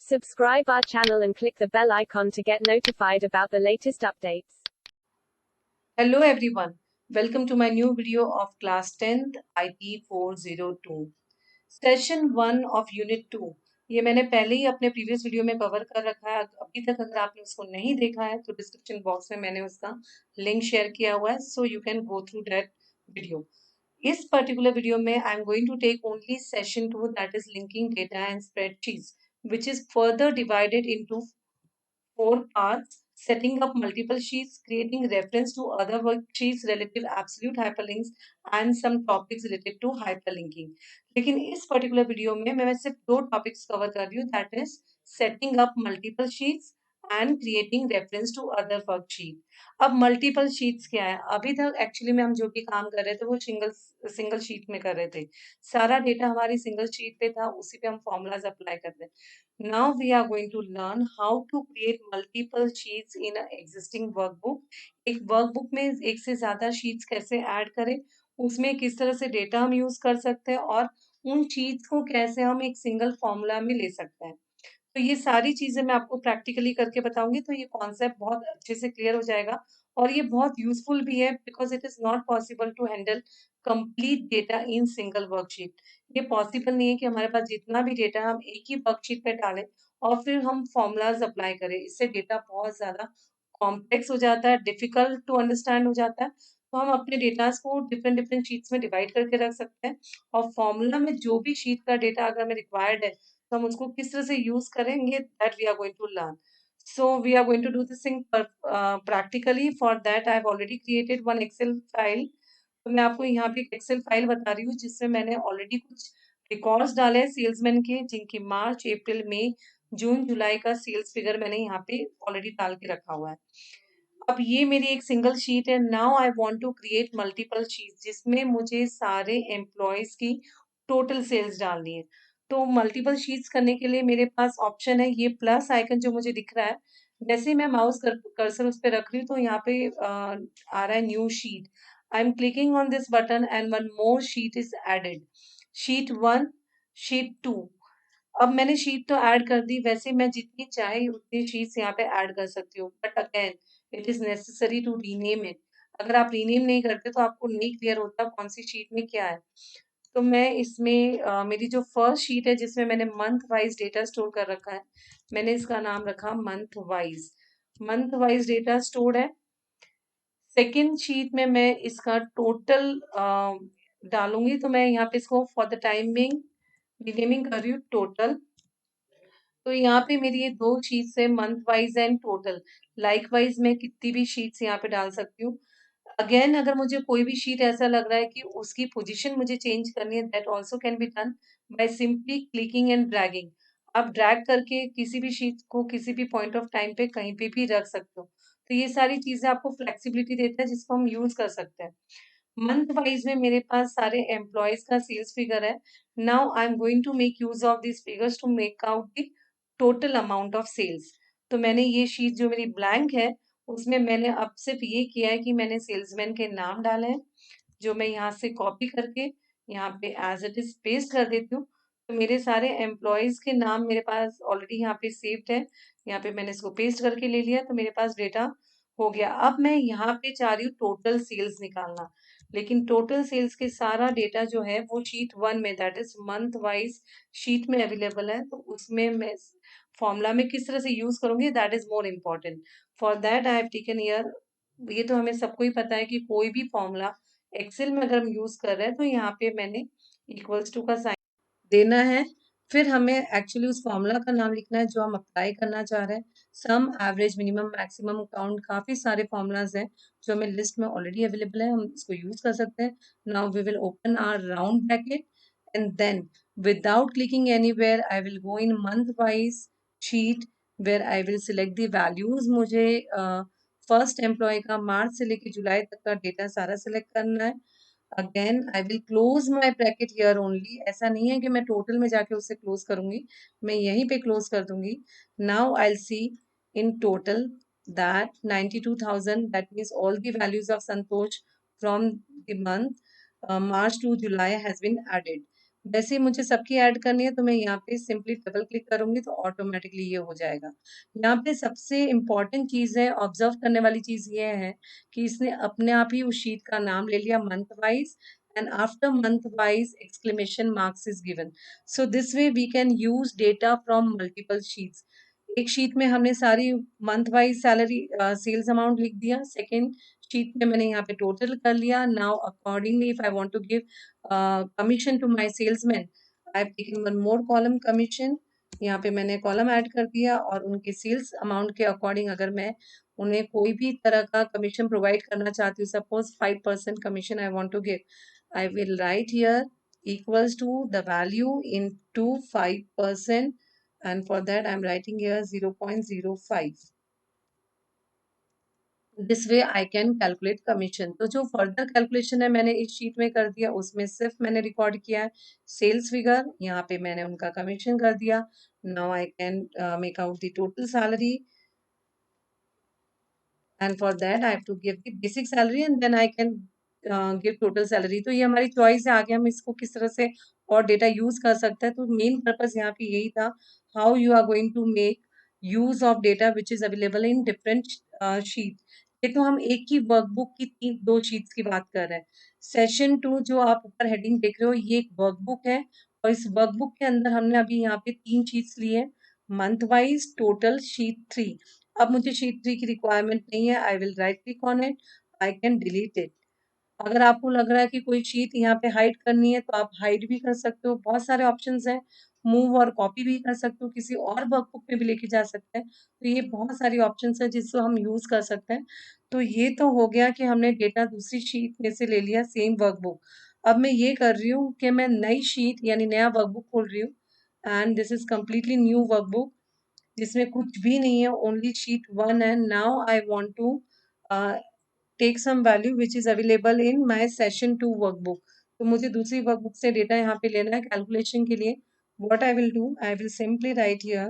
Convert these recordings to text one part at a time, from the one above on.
Subscribe our channel and click the bell icon to get notified about the latest updates. Hello everyone, welcome to my new video of class 10th IT 402. Session 1 of Unit 2. ये मैंने पहले ही अपने previous video में cover कर रखा है. अभी तक अगर आपने उसको नहीं देखा है तो डिस्क्रिप्शन बॉक्स में मैंने उसका लिंक शेयर किया हुआ है, so you can go through that video. इस पर्टिकुलर वीडियो में I am going to take only session 2, that is linking data and spreadsheets, which is further divided into 4 parts: setting up multiple sheets, creating reference to other worksheets, relative absolute hyperlinks, and some topics related to hyperlinking. लेकिन इस particular video में मैं सिर्फ 2 topics cover कर रही हूँ, that is setting up multiple sheets and creating reference to other worksheet. अब multiple sheets क्या है? अभी तक एक्चुअली में हम जो भी काम कर रहे थे वो सिंगल शीट में कर रहे थे. सारा डेटा हमारी सिंगल शीट पे था, उसी पे हम फॉर्मूलाज अप्लाई कर रहे हैं. Now we are going to learn how to create multiple sheets in an existing workbook. एक वर्कबुक में एक से ज्यादा शीट्स कैसे ऐड करें, उसमें किस तरह से डेटा हम यूज कर सकते हैं और उन शीट्स को कैसे हम एक सिंगल फॉर्मूला में ले सकते हैं. तो ये सारी चीजें मैं आपको प्रैक्टिकली करके बताऊंगी, तो ये कॉन्सेप्ट बहुत अच्छे से क्लियर हो जाएगा और ये बहुत यूजफुल भी है, because it is not possible to handle complete data in single worksheet. ये पॉसिबल नहीं है कि हमारे पास जितना भी डेटा हम एक ही वर्कशीट पे डालें और फिर हम फॉर्मूलाज अप्लाई करें. इससे डेटा बहुत ज्यादा कॉम्प्लेक्स हो जाता है, डिफिकल्ट टू अंडरस्टैंड हो जाता है. तो हम अपने डेटास को डिफरेंट डिफरेंट शीट्स में डिवाइड करके रख सकते हैं और फॉर्मूला में जो भी शीट का डेटा अगर हमें रिक्वायर्ड है तो हम उसको किस तरह से यूज करेंगे, that we are going to learn. So we are going to do this thing practically. For that I have already created one Excel file. तो मैं आपको यहाँ पे एक एक्सेल फाइल बता रही हूँ जिसमें मैंने ऑलरेडी कुछ रिकॉर्ड्स डाले हैं सेल्समैन के, जिनकी मार्च अप्रैल मई जून जुलाई का सेल्स फिगर मैंने यहाँ पे ऑलरेडी डाल के रखा हुआ है. अब ये मेरी एक सिंगल शीट है. Now I want to create multiple sheet जिसमें मुझे सारे एम्प्लॉयज की टोटल सेल्स डालनी है. तो मल्टीपल शीट्स करने के लिए मेरे पास ऑप्शन है ये प्लस आइकन जो मुझे दिख रहा है. जैसे ही मैं माउस कर्सर उस पर रख रही हूँ तो यहाँ पे आ रहा है new sheet. I am clicking on this button and one more sheet is added. Sheet 1, sheet 2. अब मैंने शीट तो ऐड कर दी, वैसे मैं जितनी चाहे उतनी शीट्स यहाँ पे ऐड कर सकती हूँ, but again it is necessary to rename it. अगर आप रीनेम नहीं करते तो आपको नहीं क्लियर होता कौन सी शीट में क्या है. तो मैं इसमें मेरी जो फर्स्ट शीट है जिसमें मैंने मंथ वाइज डेटा स्टोर कर रखा है, मैंने इसका नाम रखा month wise. Month wise data stored है. सेकेंड शीट में मैं इसका टोटल डालूंगी, तो मैं यहाँ पे इसको फॉर द टाइमिंग रीनेमिंग कर रही हूँ टोटल. तो यहाँ पे मेरी ये 2 शीट्स है, month wise and total. Likewise मैं कितनी भी शीट्स यहाँ पे डाल सकती हूँ. अगेन अगर मुझे कोई भी शीट ऐसा लग रहा है कि उसकी पोजीशन मुझे चेंज करनी है, that also can be done by simply clicking and dragging. आप ड्रैग करके किसी भी शीट को किसी भी पॉइंट ऑफ टाइम पे कहीं पे भी रख सकते हो. तो ये सारी चीजें आपको फ्लेक्सिबिलिटी देता है जिसको हम यूज कर सकते हैं. मंथ वाइज में मेरे पास सारे एम्प्लॉयज का सेल्स फिगर है. Now I am going to make use of this figures to make out the total amount of sales. तो मैंने ये शीट जो मेरी ब्लैंक है उसमें मैंने अब सिर्फ ये किया है कि मैंने सेल्समैन के नाम डाले हैं, जो मैं यहाँ से कॉपी करके यहाँ पे एज इट इज पेस्ट कर देती हूँ. तो मेरे सारे एम्प्लॉयज के नाम मेरे पास ऑलरेडी यहाँ पे सेव्ड है. यहाँ पे मैंने इसको पेस्ट करके ले लिया तो मेरे पास डेटा हो गया. अब मैं यहाँ पे चाह रही हूँ टोटल सेल्स निकालना, लेकिन टोटल सेल्स के सारा डेटा जो है वो शीट 1 में, that is month wise sheet में अवेलेबल है. तो उसमें मैं फॉर्मूला में किस तरह से यूज करूंगी, that is more important. For that I have taken here, ये तो हमें सबको ही पता है कि कोई भी फॉर्मूला एक्सेल में अगर हम यूज कर रहे हैं तो यहाँ पे मैंने इक्वल्स टू का साइन देना है. फिर हमें एक्चुअली उस फॉर्मूला का नाम लिखना है जो हम अप्लाई करना चाह रहे हैं. सम, एवरेज, मिनिमम, मैक्सिमम, काउंट, काफी सारे फॉर्मूलाज हैं जो हमें लिस्ट में ऑलरेडी अवेलेबल है, हम इसको यूज कर सकते हैं. Now we will open our round bracket and then without clicking anywhere I will go in month wise sheet where I will select the values. मुझे फर्स्ट एम्प्लॉय का मार्च से लेके जुलाई तक का डेटा सारा सिलेक्ट करना है. Again I will close my bracket here only. ऐसा नहीं है कि मैं टोटल में जाके उससे क्लोज करूंगी, मैं यहीं पे क्लोज कर दूंगी. Now I see in total that 92,000, that means all the values of Santosh from the month March to July has been added. वैसे ही मुझे सबकी ऐड करनी है तो मैं यहाँ पे सिंपली डबल क्लिक करूंगी तो ऑटोमेटिकली ये हो जाएगा। यहाँ पे सबसे इम्पोर्टेंट चीज है, ऑब्जर्व करने वाली चीज ये है कि इसने अपने आप ही उस शीट का नाम ले लिया month wise, and after month wise exclamation marks is given. So this way we can use data from multiple sheets. एक शीट में हमने सारी month wise salary sales amount लिख दिया, सेकेंड शीट में मैंने यहाँ पे टोटल कर लिया। Now accordingly if I want to give commission to my salesman, I have taken one more column commission. यहाँ पे मैंने कॉलम ऐड कर दिया और उनके सेल्स अमाउंट के अकॉर्डिंग अगर मैं उन्हें कोई भी तरह का कमीशन प्रोवाइड करना चाहती हूँ, suppose 5% commission I want to give, I will write here equals to the value into 5%, and for that I'm writing here 0.05. This way I can calculate commission. तो जो फर्दर कैलकुलेशन है मैंने इस sheet में कर दिया, उसमें सिर्फ मैंने रिकॉर्ड किया है सेल्स फिगर, यहाँ पे मैंने उनका कमीशन कर दिया। Now I can make out the total salary, and for that I have to give the basic salary and then I can give total salary. तो ये हमारी चॉइस है, आगे हम इसको किस तरह से और डेटा यूज कर सकते हैं। तो मेन पर्पस यहाँ पे यही था, how you are going to make use of data which is available in different sheet. ये तो हम एक ही वर्कबुक की तीन दो शीट्स की बात कर रहे हैं। सेशन 2 जो आप ऊपर हेडिंग देख रहे हो ये एक वर्कबुक है, और इस वर्कबुक के अंदर हमने अभी यहाँ पे तीन शीट्स ली है, मंथ वाइज, टोटल, शीट 3। अब मुझे शीट 3 की रिक्वायरमेंट नहीं है, I will write click on it, I can delete it. अगर आपको लग रहा है कि कोई शीट यहाँ पे हाइड करनी है तो आप हाइड भी कर सकते हो, बहुत सारे ऑप्शंस हैं। मूव और कॉपी भी कर सकते हो, किसी और वर्कबुक में भी लेके जा सकते हैं। तो ये बहुत सारी ऑप्शंस है जिसको हम यूज कर सकते हैं। तो ये तो हो गया कि हमने डेटा दूसरी शीट में से ले लिया, सेम वर्कबुक। अब मैं ये कर रही हूँ कि मैं नई शीट यानी नया वर्कबुक खोल रही हूँ, and this is completely new workbook जिसमें कुछ भी नहीं है, ओनली शीट 1 है। Now I want to take some value which is available in my session 2 workbook. तो मुझे दूसरी वर्कबुक से डेटा यहाँ पे लेना है कैलकुलेशन के लिए। What I will do, I will simply write here,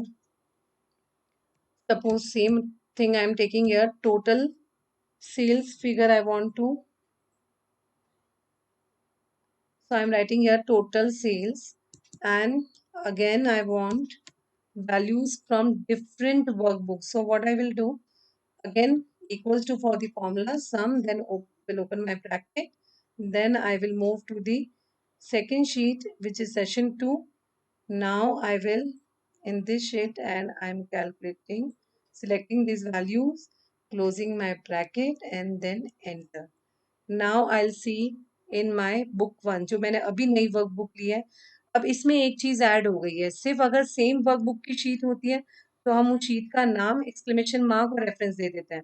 suppose same thing I am taking here total sales figure I want to, so I'm writing here total sales, and again I want values from different workbooks. So what I will do, again equals to for the formula sum, then will open my bracket, then I will move to the second sheet which is session 2. Now I will in this sheet and I'm calculating, selecting these values, closing my bracket and then enter. Now I see in my book 1 जो मैंने अभी नई work book ली है। अब इसमें एक चीज add हो गई है, सिर्फ अगर सेम वर्क बुक की शीट होती है तो हम उस शीट का नाम, एक्सक्लेमेशन मार्क और रेफरेंस दे देते हैं।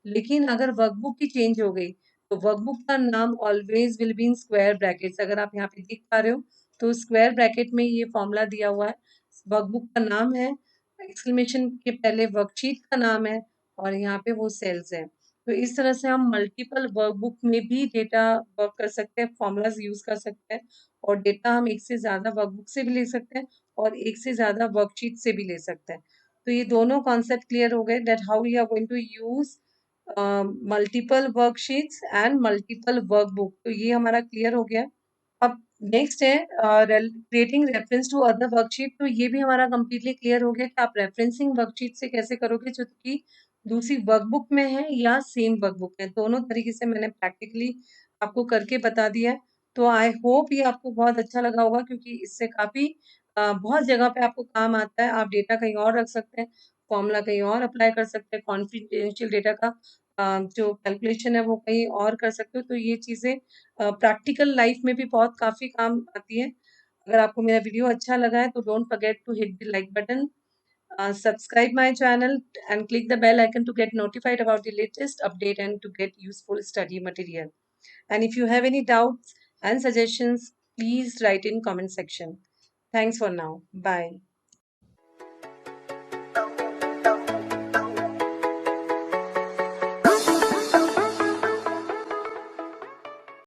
लेकिन अगर वर्कबुक की चेंज हो गई तो वर्कबुक का नाम always will be in square brackets. अगर आप यहाँ पे देख पा रहे हो तो स्क्वायर ब्रैकेट में ये फॉर्मूला दिया हुआ है, वर्कबुक का नाम है, एक्सक्लेमेशन के पहले वर्कशीट का नाम है, और यहाँ पे वो सेल्स है। तो इस तरह से हम मल्टीपल वर्कबुक में भी डेटा वर्क कर सकते हैं, फॉर्मूलाज यूज कर सकते हैं, और डेटा हम एक से ज्यादा वर्कबुक से भी ले सकते हैं और एक से ज्यादा वर्कशीट से भी ले सकते हैं। तो ये दोनों कॉन्सेप्ट क्लियर हो गए, that how you are going to use multiple worksheets and multiple workbook. तो ये हमारा क्लियर हो गया। अब नेक्स्ट है creating reference to other worksheet. तो ये भी हमारा कंप्लीटली क्लियर हो गया कि आप रेफरेंसिंग वर्कशीट से कैसे करोगे जो कि दूसरी वर्कबुक में है या सेम वर्कबुक में। दोनों तरीके से मैंने प्रैक्टिकली आपको करके बता दिया है। तो आई होप ये आपको बहुत अच्छा लगा होगा, क्योंकि इससे काफी बहुत जगह पे आपको काम आता है। आप डेटा कहीं और रख सकते हैं, फॉर्मूला कहीं और अप्लाई कर सकते हैं, कॉन्फिडेंशियल डेटा का जो कैलकुलेशन है वो कहीं और कर सकते हो। तो ये चीजें प्रैक्टिकल लाइफ में भी बहुत काफी काम आती है। अगर आपको मेरा वीडियो अच्छा लगा है तो don't forget to hit the like button, subscribe my channel and click the bell icon to get notified about the latest update and to get useful study material. And if you have any doubts and suggestions, please write in comment section. Thanks for now. Bye.